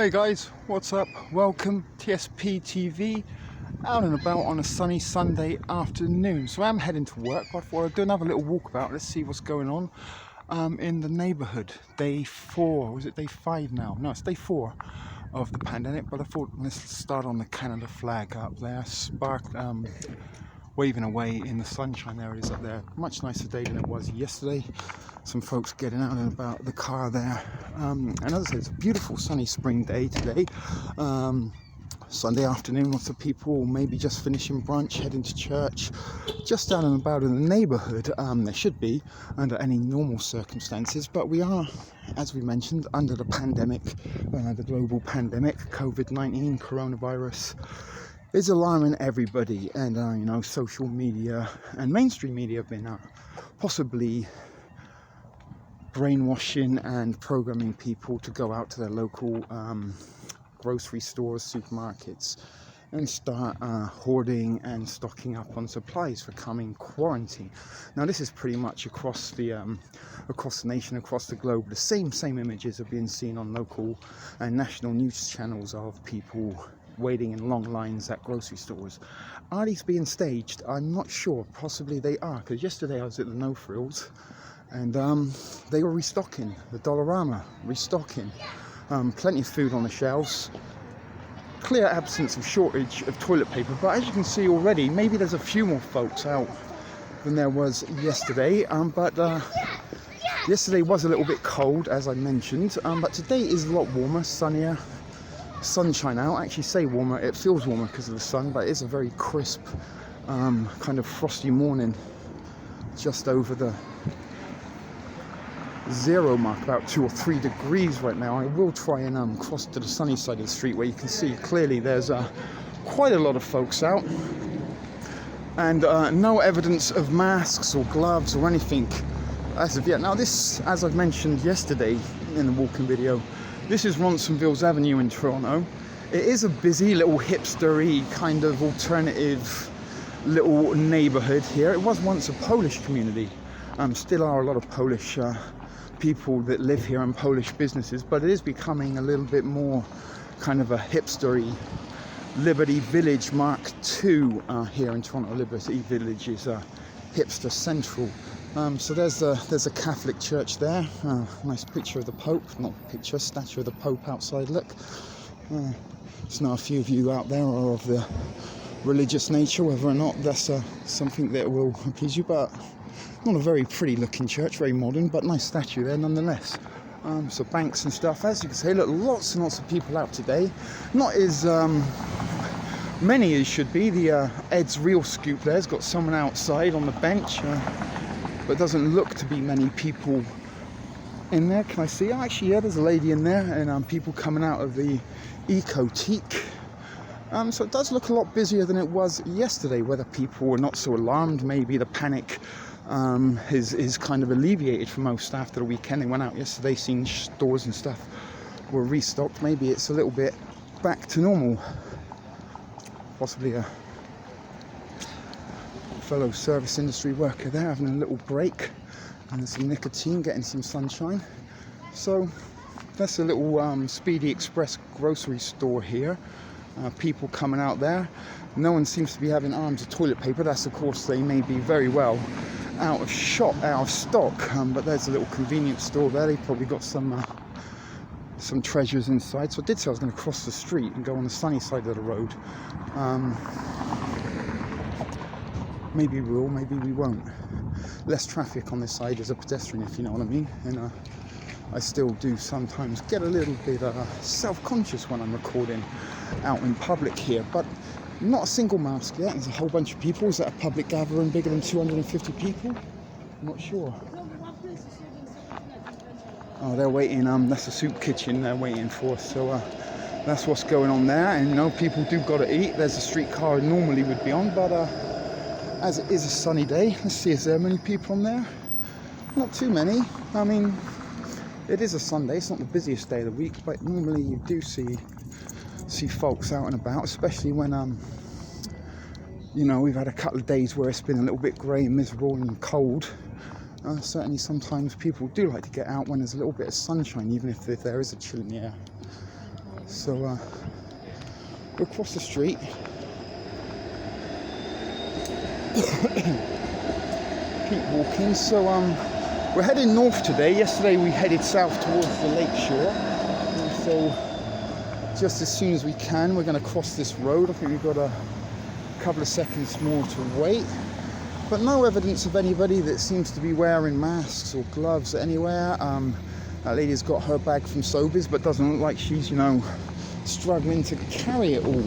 Hey guys, what's up? Welcome, TSP TV, out and about on a sunny Sunday afternoon. So I'm heading to work, but I thought I'd do another little walkabout. Let's see what's going on in the neighbourhood. Day 4, was it day 5 now? No, it's day 4 of the pandemic, but I thought let's start on the Canada flag up there, waving away in the sunshine. There it is up there. Much nicer day than it was yesterday. Some folks getting out and about the car there. And as I said, it's a beautiful sunny spring day today. Sunday afternoon, lots of people maybe just finishing brunch, heading to church, just down and about in the neighbourhood. There should be under any normal circumstances, but we are, as we mentioned, under the pandemic, the global pandemic, COVID-19, coronavirus. Is alarming everybody, and social media and mainstream media have been possibly brainwashing and programming people to go out to their local grocery stores, supermarkets, and start hoarding and stocking up on supplies for coming quarantine. Now, this is pretty much across the nation, across the globe. The same images are being seen on local and national news channels of people waiting in long lines at grocery stores. Are these being staged? I'm not sure. Possibly they are, because yesterday I was at the No Frills and they were restocking, the Dollarama restocking. Plenty of food on the shelves, clear absence of shortage of toilet paper, but as you can see already, maybe there's a few more folks out than there was yesterday, but yesterday was a little bit cold, as I mentioned, but today is a lot warmer, sunnier, sunshine out. I actually say warmer, it feels warmer because of the sun, but it's a very crisp kind of frosty morning, just over the zero mark, about 2 or 3 degrees right now. I will try and cross to the sunny side of the street where you can see clearly there's quite a lot of folks out, and no evidence of masks or gloves or anything as of yet. Now this, as I've mentioned yesterday in the walking video, this is Ronsonville's Avenue in Toronto. It is a busy little hipstery kind of alternative little neighborhood here. It was once a Polish community. Still are a lot of Polish people that live here and Polish businesses, but it is becoming a little bit more kind of a hipstery Liberty Village Mark II here in Toronto. Liberty Village is hipster central. So there's a Catholic church there. Nice picture of the Pope, not picture, statue of the Pope outside. Look, there's now a few of you out there are of the religious nature. Whether or not that's something that will appease you, but not a very pretty looking church, very modern, but nice statue there nonetheless. So banks and stuff, as you can see. Look, lots and lots of people out today. Not as many as should be. The Ed's Real Scoop there's got someone outside on the bench, but doesn't look to be many people in there. Can I see? Oh, actually, yeah, there's a lady in there, and people coming out of the Ecotique. So it does look a lot busier than it was yesterday. Whether people were not so alarmed, maybe the panic is kind of alleviated for most after the weekend. They went out yesterday, seen stores and stuff were restocked. Maybe it's a little bit back to normal. Possibly a fellow service industry worker there having a little break and some nicotine, getting some sunshine. So that's a little Speedy Express grocery store here. People coming out there. No one seems to be having arms of toilet paper. That's, of course, they may be very well out of stock, but there's a little convenience store there. They probably got some treasures inside. So I did say I was going to cross the street and go on the sunny side of the road. Maybe we will, maybe we won't. Less traffic on this side as a pedestrian, if you know what I mean. And I still do sometimes get a little bit self-conscious when I'm recording out in public here, but not a single mask yet. There's a whole bunch of people. Is that a public gathering bigger than 250 people? I'm not sure. Oh, they're waiting. That's a soup kitchen they're waiting for. So that's what's going on there. And people do got to eat. There's a streetcar normally would be on, but as it is a sunny day, let's see, is there many people on there? Not too many. I mean, it is a Sunday. It's not the busiest day of the week, but normally you do see folks out and about, especially when we've had a couple of days where it's been a little bit grey and miserable and cold. Certainly sometimes people do like to get out when there's a little bit of sunshine, even if there is a chill in the air. So we'll cross the street. Keep walking. So we're heading north today. Yesterday we headed south towards the lake shore. And so just as soon as we can, we're going to cross this road. I think we've got a couple of seconds more to wait. But no evidence of anybody that seems to be wearing masks or gloves anywhere. That lady's got her bag from Sobeys, but doesn't look like she's, struggling to carry it all.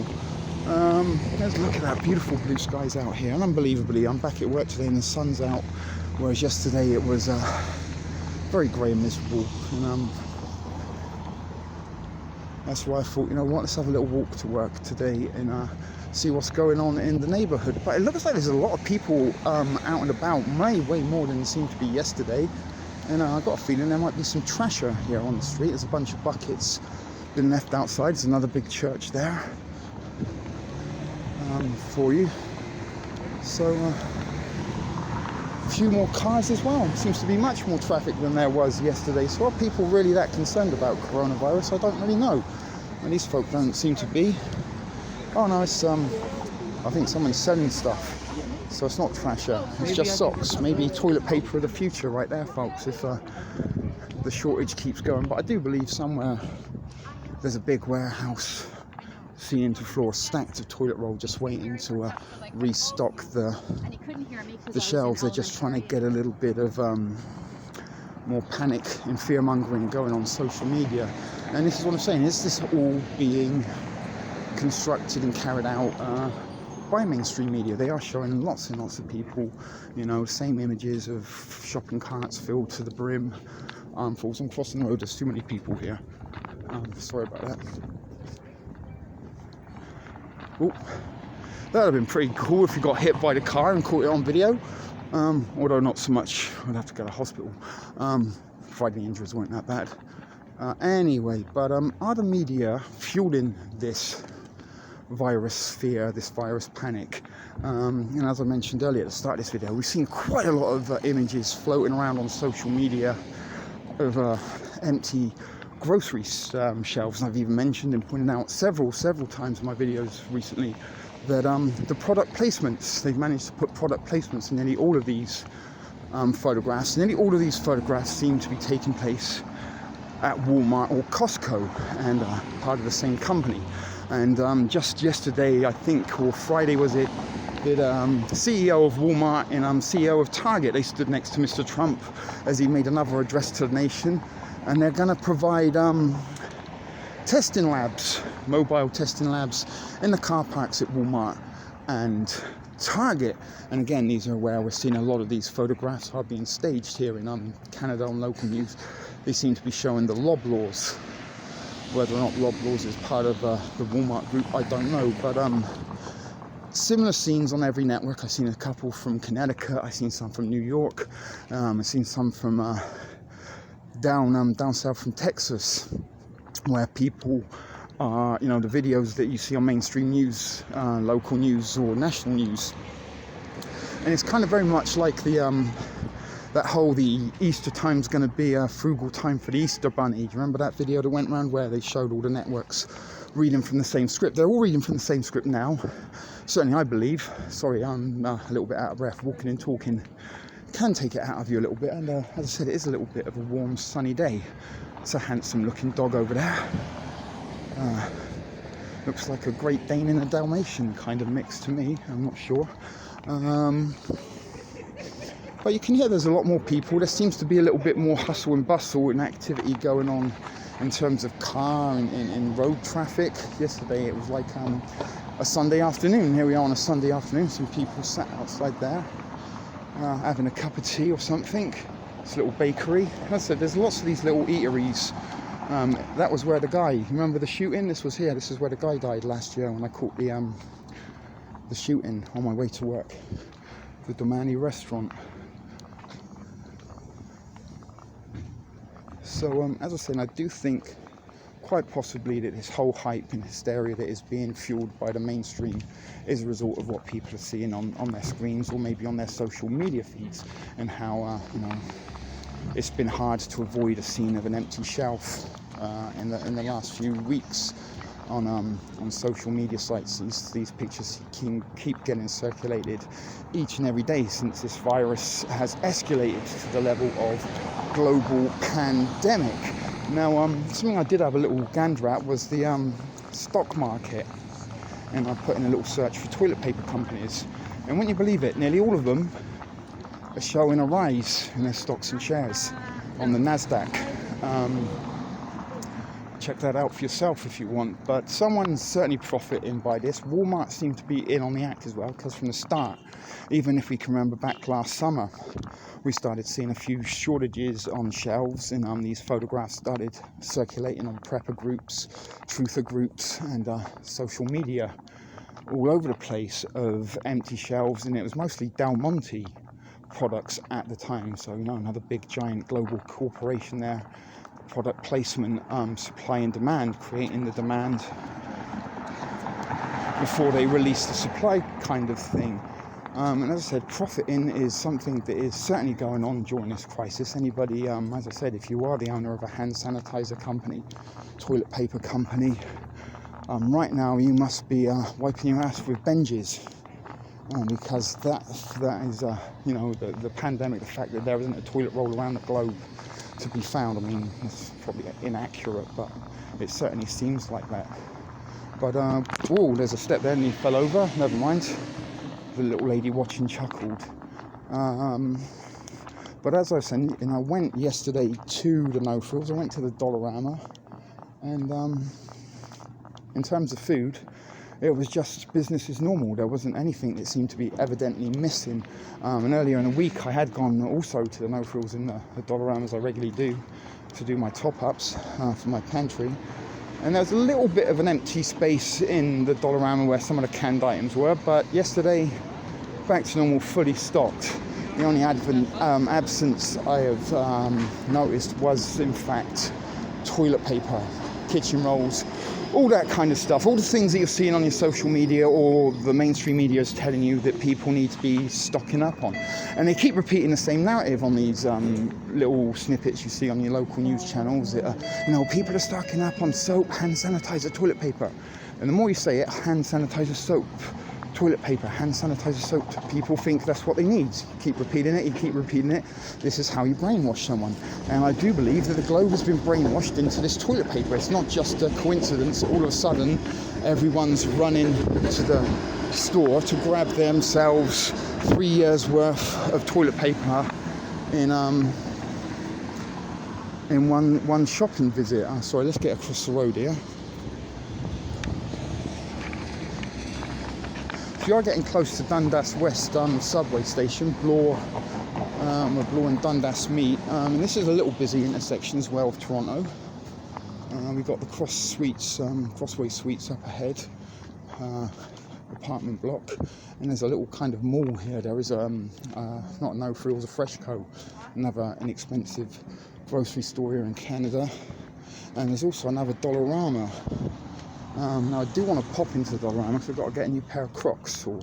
Let's look at that beautiful blue skies out here. And unbelievably, I'm back at work today and the sun's out, whereas yesterday it was very grey and miserable. And that's why I thought, let's have a little walk to work today and see what's going on in the neighbourhood. But it looks like there's a lot of people out and about, way more than it seemed to be yesterday. And I've got a feeling there might be some trasher here on the street. There's a bunch of buckets been left outside. There's another big church there for you. So a few more cars as well. Seems to be much more traffic than there was yesterday. So are people really that concerned about coronavirus? I don't really know. And these folk don't seem to be. Oh no, it's I think someone's selling stuff. So it's not trasher, it's just socks. Maybe toilet paper of the future right there, folks, if the shortage keeps going. But I do believe somewhere there's a big warehouse, ceiling to floor, stacked of toilet roll just waiting to restock the shelves. They're just trying to get a little bit of more panic and fear-mongering going on social media. And this is what I'm saying, is this all being constructed and carried out by mainstream media? They are showing lots and lots of people, same images of shopping carts filled to the brim, armfuls. I'm crossing the road, there's too many people here. Sorry about that. Oh, that would have been pretty cool if you got hit by the car and caught it on video. Although not so much, I'd have to go to hospital. Providing the injuries weren't that bad. Anyway, but are the media fueling this virus fear, this virus panic? And as I mentioned earlier at the start of this video, we've seen quite a lot of images floating around on social media of empty grocery shelves. And I've even mentioned and pointed out several times in my videos recently that the product placements, they've managed to put product placements in nearly all of these photographs. Nearly all of these photographs seem to be taking place at Walmart or Costco, and part of the same company. And just yesterday, I think, or Friday was it, the CEO of Walmart and CEO of Target, they stood next to Mr. Trump as he made another address to the nation, and they're going to provide testing labs, mobile testing labs in the car parks at Walmart and Target. And again, these are where we're seeing a lot of these photographs are being staged here in Canada on local news. They seem to be showing the Loblaws. Whether or not Loblaws is part of the Walmart group, I don't know. But similar scenes on every network. I've seen a couple from Connecticut. I've seen some from New York. I've seen some from down south from Texas, where people are, the videos that you see on mainstream news, local news or national news. And it's kind of very much like the Easter time's going to be a frugal time for the Easter bunny. Do you remember that video that went around where they showed all the networks reading from the same script? They're all reading from the same script now. Certainly I believe. Sorry, I'm a little bit out of breath. Walking and talking can take it out of you a little bit. And as I said, it is a little bit of a warm, sunny day. It's a handsome looking dog over there. Looks like a Great Dane and a Dalmatian kind of mix to me. I'm not sure. But you can hear there's a lot more people. There seems to be a little bit more hustle and bustle and activity going on in terms of car and road traffic. Yesterday it was like a Sunday afternoon. Here we are on a Sunday afternoon. Some people sat outside there having a cup of tea or something. It's a little bakery. As I said, there's lots of these little eateries. That was where the guy, you remember the shooting? This was here. This is where the guy died last year when I caught the shooting on my way to work. The Domani restaurant. So as I said, I do think quite possibly that this whole hype and hysteria that is being fueled by the mainstream is a result of what people are seeing on their screens or maybe on their social media feeds, and how it's been hard to avoid a scene of an empty shelf in the last few weeks on social media sites. These pictures keep getting circulated each and every day since this virus has escalated to the level of global pandemic. Now, something I did have a little gander at was the stock market, and I put in a little search for toilet paper companies, and wouldn't you believe it, nearly all of them are showing a rise in their stocks and shares on the Nasdaq. Check that out for yourself if you want, but someone's certainly profiting by this. Walmart seemed to be in on the act as well, because from the start, even if we can remember back last summer, we started seeing a few shortages on shelves, and these photographs started circulating on prepper groups, truther groups, and social media all over the place of empty shelves, and it was mostly Del Monte products at the time. So, another big giant global corporation there. Product placement, supply and demand, creating the demand before they release the supply kind of thing. And as I said, profiting is something that is certainly going on during this crisis. Anybody, as I said, if you are the owner of a hand sanitizer company, toilet paper company, right now you must be wiping your ass with Benjis, because that is, the pandemic, the fact that there isn't a toilet roll around the globe to be found. I mean, it's probably inaccurate, but it certainly seems like that. But there's a step there and he fell over. Never mind. The little lady watching chuckled. But as I said, I went yesterday to the No Frills. I went to the Dollarama, and in terms of food, it was just business as normal. There wasn't anything that seemed to be evidently missing. And earlier in the week, I had gone also to the No Frills in the Dollarama, as I regularly do, to do my top-ups for my pantry. And there was a little bit of an empty space in the Dollarama where some of the canned items were. But yesterday, back to normal, fully stocked. The only absence I have noticed was, in fact, toilet paper, kitchen rolls, all that kind of stuff, all the things that you're seeing on your social media or the mainstream media is telling you that people need to be stocking up on. And they keep repeating the same narrative on these little snippets you see on your local news channels that people are stocking up on soap, hand sanitizer, toilet paper. And the more you say it, hand sanitizer, soap, toilet paper, hand sanitizer, soap, people think that's what they need. You keep repeating it. This is how you brainwash someone. And I do believe that the globe has been brainwashed into this toilet paper. It's not just a coincidence that all of a sudden everyone's running to the store to grab themselves 3 years worth of toilet paper in one shopping visit. Sorry, let's get across the road here. If you are getting close to Dundas West subway station, Bloor and Dundas meet, and this is a little busy intersection as well of Toronto. We've got the Crossway Suites up ahead, apartment block, and there's a little kind of mall here. There is not a No Frills, a Freshco, another inexpensive grocery store here in Canada, and there's also another Dollarama. Now I do want to pop into the Dollarama because I've got to get a new pair of Crocs, or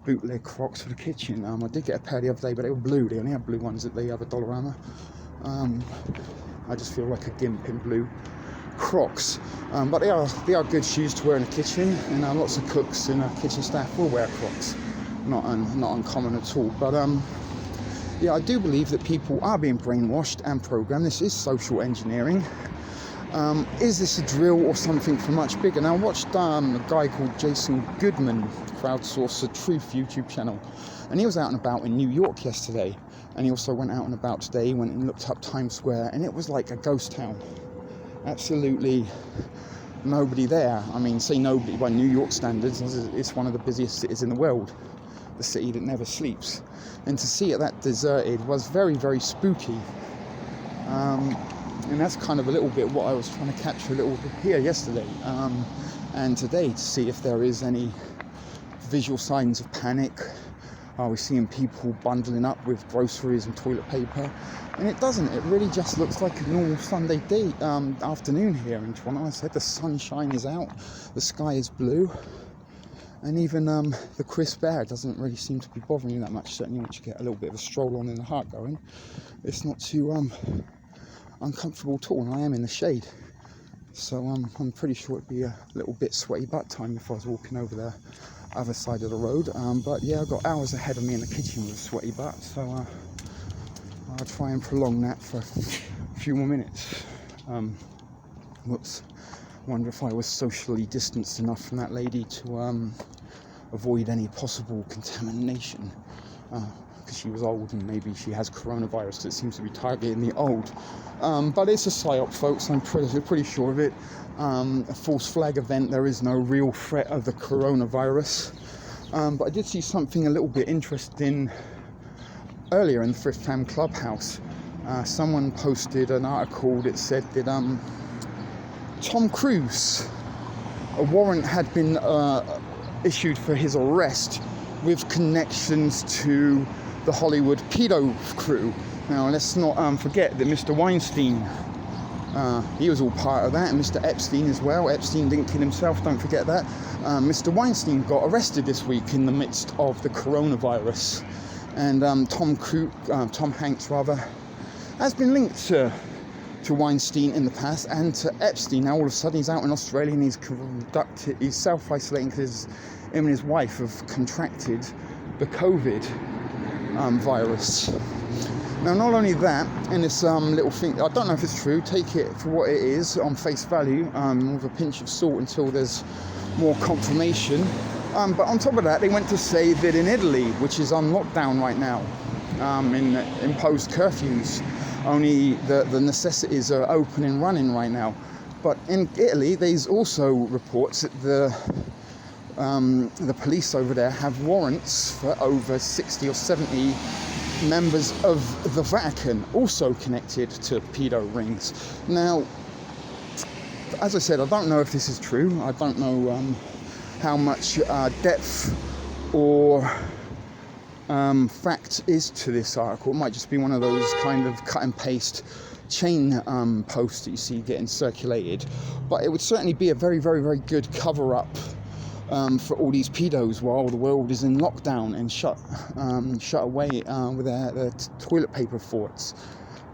bootleg Crocs for the kitchen. I did get a pair the other day, but they were blue. They only have blue ones at the other Dollarama. I just feel like a gimp in blue Crocs, but they are good shoes to wear in the kitchen, and lots of cooks and kitchen staff will wear Crocs. Not uncommon at all. But I do believe that people are being brainwashed and programmed. This is social engineering. Is this a drill or something for much bigger? Now I watched a guy called Jason Goodman crowdsource the Truth YouTube channel, and he was out and about in New York yesterday, and he also went out and about today. He went and looked up Times Square, and it was like a ghost town. Absolutely nobody there. I mean, say nobody by New York standards, it's one of the busiest cities in the world, the city that never sleeps, and to see it that deserted was very, very spooky. And that's kind of a little bit what I was trying to capture a little bit here yesterday and today, to see if there is any visual signs of panic. Are we seeing people bundling up with groceries and toilet paper? And it doesn't. It really just looks like a normal Sunday day afternoon here in Toronto. I said the sunshine is out, the sky is blue, and even the crisp air doesn't really seem to be bothering you that much. Certainly once you get a little bit of a stroll on in the heart going, it's not too uncomfortable at all, and I am in the shade. So I'm pretty sure it'd be a little bit sweaty butt time if I was walking over the other side of the road. But yeah, I've got hours ahead of me in the kitchen with a sweaty butt, so I'll try and prolong that for a few more minutes. Whoops. Wonder if I was socially distanced enough from that lady to avoid any possible contamination, because she was old and maybe she has coronavirus that seems to be targeting the old. But it's a psyop, folks. I'm pretty sure of it. A false flag event. There is no real threat of the coronavirus. But I did see something a little bit interesting earlier in the Thrift Ham Clubhouse. Someone posted an article that said that Tom Cruise, a warrant had been issued for his arrest with connections to the Hollywood pedo crew. Now let's not forget that Mr. Weinstein, he was all part of that, and Mr. Epstein as well. Epstein didn't kill himself, don't forget that. Mr. Weinstein got arrested this week in the midst of the coronavirus, and Tom Hanks has been linked to Weinstein in the past and to Epstein. Now all of a sudden he's out in Australia and he's self-isolating because him and his wife have contracted the COVID virus. Now not only that, and this little thing, I don't know if it's true, take it for what it is on face value, with a pinch of salt until there's more confirmation. But on top of that, they went to say that in Italy, which is on lockdown right now, in imposed curfews, only the necessities are open and running right now. But in Italy, there's also reports that the police over there have warrants for over 60 or 70 members of the Vatican, also connected to pedo rings. Now, as I said, I don't know if this is true. I don't know how much depth or fact is to this article. It might just be one of those kind of cut and paste chain posts that you see getting circulated, but it would certainly be a very, very, very good cover up for all these pedos while the world is in lockdown and shut away with their toilet paper forts.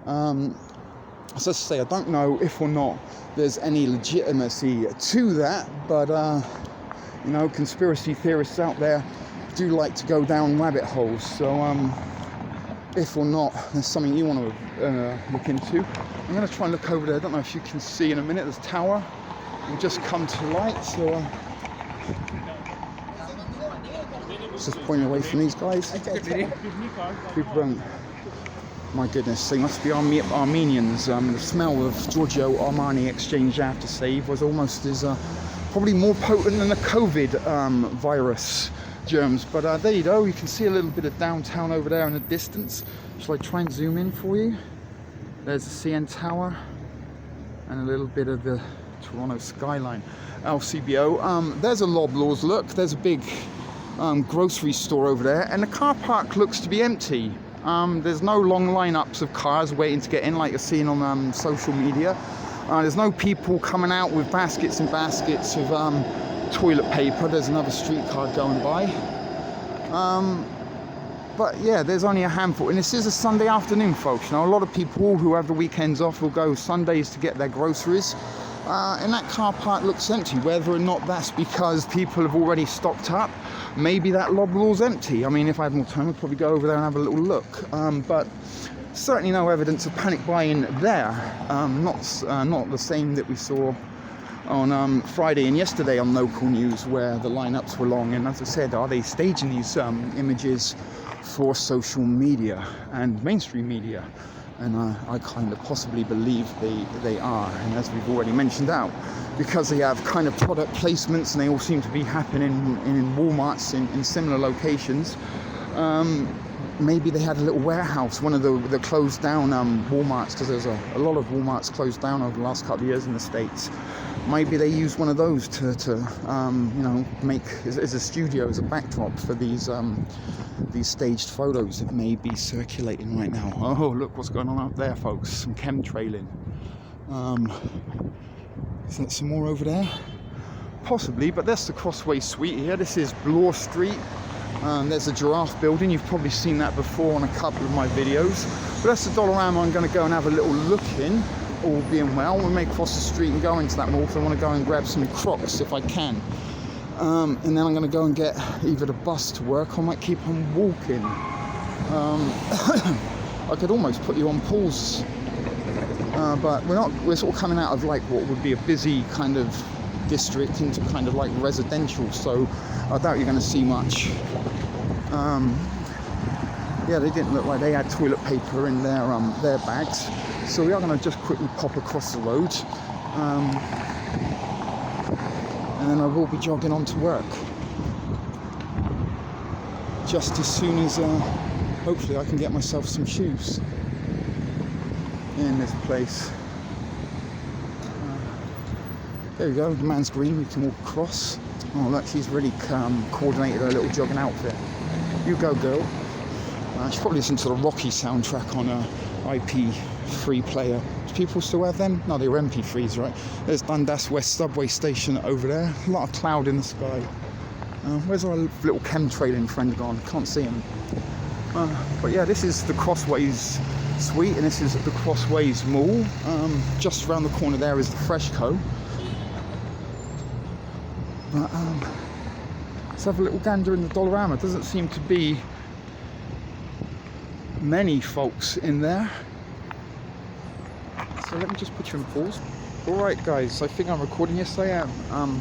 As I say, I don't know if or not there's any legitimacy to that, but conspiracy theorists out there do like to go down rabbit holes, so if or not there's something you want to look into. I'm going to try and look over there. I don't know if you can see in a minute, this tower will just come to light, so just pointing away from these guys. People don't, my goodness, they must be Armenians. The smell of Giorgio Armani Exchange, I have to say, was almost as probably more potent than the COVID virus germs. But there you go, you can see a little bit of downtown over there in the distance. Shall I try and zoom in for you? There's the CN Tower and a little bit of the Toronto skyline. LCBO. There's a Loblaws, look, there's a big grocery store over there, and the car park looks to be empty. There's no long lineups of cars waiting to get in like you're seeing on social media. There's no people coming out with baskets and baskets of toilet paper. There's another streetcar going by. But yeah, there's only a handful, and this is a Sunday afternoon, folks. A lot of people who have the weekends off will go Sundays to get their groceries. And that car park looks empty. Whether or not that's because people have already stocked up, maybe that Loblaws empty. I mean, if I had more time, I'd probably go over there and have a little look. But certainly no evidence of panic buying there. Not the same that we saw on Friday and yesterday on local news, where the lineups were long. And as I said, are they staging these images for social media and mainstream media? And I kind of possibly believe they are. And as we've already mentioned out, because they have kind of product placements and they all seem to be happening in Walmarts in similar locations, maybe they had a little warehouse, one of the closed down Walmarts, because there's a lot of Walmarts closed down over the last couple of years in the States. Maybe they used one of those to make as a studio, as a backdrop for these staged photos that may be circulating right now. Oh, look what's going on out there, folks. Some chemtrailing. Is that some more over there? Possibly, but that's the Crossway Suite here. This is Bloor Street. There's a giraffe building. You've probably seen that before on a couple of my videos. But that's the Dollarama I'm going to go and have a little look in. all being well, we may cross the street and go into that mall because I want to go and grab some Crocs if I can. And then I'm going to go and get either the bus to work, or I might keep on walking. I could almost put you on pause, but we're sort of coming out of like what would be a busy kind of district into kind of like residential, so I doubt you're going to see much. Yeah, they didn't look like they had toilet paper in their bags, so we are going to just quickly pop across the road, and then I will be jogging on to work just as soon as hopefully I can get myself some shoes in this place. There you go, the man's green, we can walk across. Oh look, she's really coordinated her little jogging outfit. You go, girl. She probably listened to the Rocky soundtrack on a IP3 player. Do people still have them? No, they were MP3s, right? There's Dundas West subway station over there. A lot of cloud in the sky. Where's our little chemtrailing friend gone? Can't see him. But yeah, this is the Crossways Suite, and this is the Crossways Mall. Just around the corner there is the Freshco. But let's have a little gander in the Dollarama. Doesn't seem to be many folks in there. So let me just put you in pause. Alright guys, I think I'm recording. Yes I am.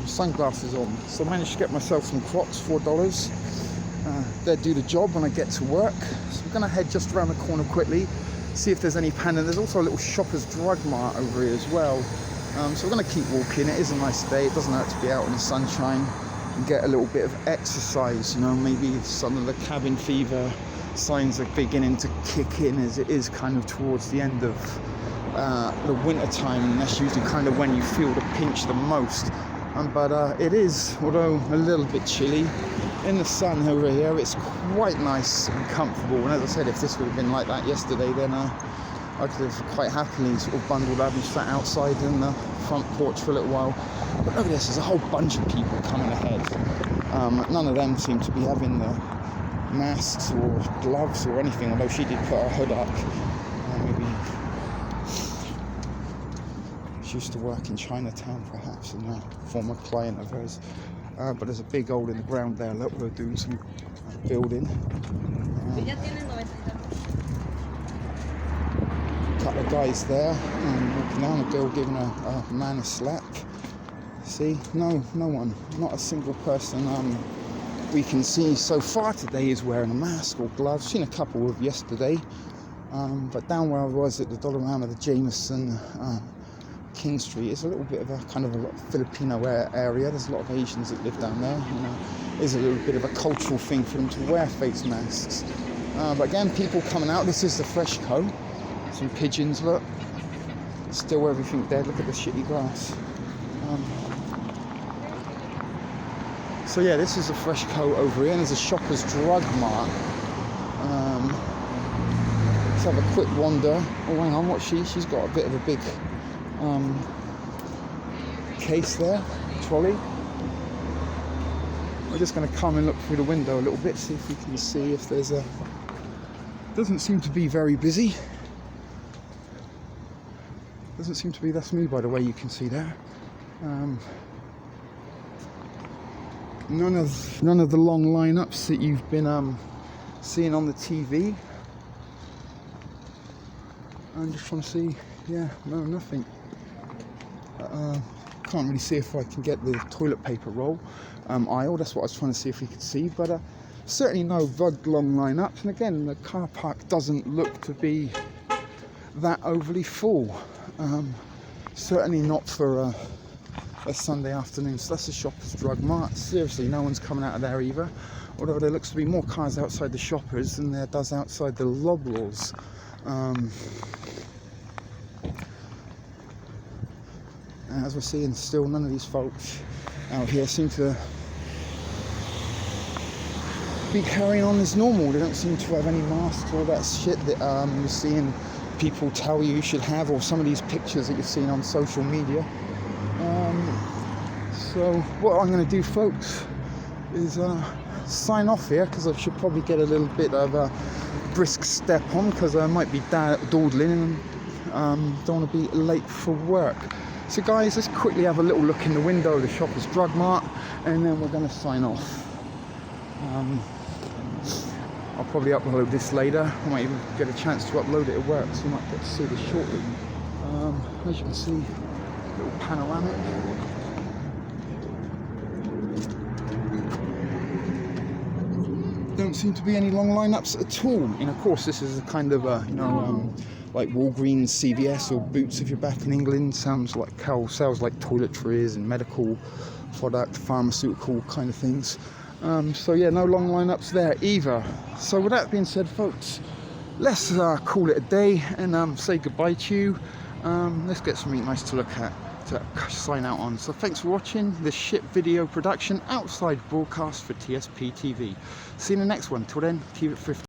Sunglasses on. So I managed to get myself some Crocs, $4. They'll do the job when I get to work. So I'm going to head just around the corner quickly, see if there's any Panda. There's also a little Shoppers Drug Mart over here as well. So we're going to keep walking. It is a nice day. It doesn't hurt to be out in the sunshine and get a little bit of exercise. You know, maybe some of the cabin fever signs are beginning to kick in as it is kind of towards the end of the winter time, and that's usually kind of when you feel the pinch the most. But it is, although a little bit chilly, in the sun over here, it's quite nice and comfortable. And as I said, if this would have been like that yesterday, then I could have quite happily sort of bundled up and sat outside in the front porch for a little while. But look at this, there's a whole bunch of people coming ahead. None of them seem to be having the masks or gloves or anything, although she did put her hood up. Maybe she used to work in Chinatown perhaps, and a former client of hers. But there's a big hole in the ground there. Look, we're doing some building. Couple of guys there, walking down, a girl giving a man a slap. See, no one, not a single person we can see so far today is wearing a mask or gloves. Seen a couple of yesterday, but down where I was at the Dollarama, the Jameson King Street, is a little bit of a kind of a lot of Filipino area. There's a lot of Asians that live down there. You know, it's a little bit of a cultural thing for them to wear face masks. But again, people coming out. This is the Freshco. Some pigeons, look. Still everything dead. Look at the shitty grass. So yeah, this is a Freshco over here, and there's a Shoppers Drug Mart. Let's have a quick wander. Oh, hang on, what's she? She's got a bit of a big case there, trolley. We're just going to come and look through the window a little bit, see if we can see if there's a... Doesn't seem to be very busy. Doesn't seem to be, that's me by the way, you can see there. None of the long lineups that you've been seeing on the TV. I'm just trying to see, yeah, no, nothing. Can't really see if I can get the toilet paper roll aisle. That's what I was trying to see if we could see, but certainly no bug long lineups. And again, the car park doesn't look to be that overly full. Certainly not for a Sunday afternoon. So that's the Shoppers Drug Mart. Seriously, no one's coming out of there either. Although there looks to be more cars outside the Shoppers than there does outside the Loblaws. As we're seeing, still none of these folks out here seem to be carrying on as normal. They don't seem to have any masks or all that shit that you're seeing people tell you should have, or some of these pictures that you've seen on social media. So what I'm going to do, folks, is sign off here, because I should probably get a little bit of a brisk step on, because I might be dawdling Don't want to be late for work. So guys, let's quickly have a little look in the window of the Shoppers Drug Mart, and then we're going to sign off. I'll probably upload this later. I might even get a chance to upload it at work, so you might get to see this shortly. As you can see, a little panoramic. Don't seem to be any long lineups at all. And of course, this is a kind of a, like Walgreens, CVS, or Boots if you're back in England. Sells like toiletries and medical product, pharmaceutical kind of things. So yeah, no long lineups there either. So with that being said, folks, let's call it a day and say goodbye to you. Let's get something nice to look at to sign out on. So thanks for watching this ship video production outside broadcast for TSP TV. See you in the next one. Till then, keep it 50.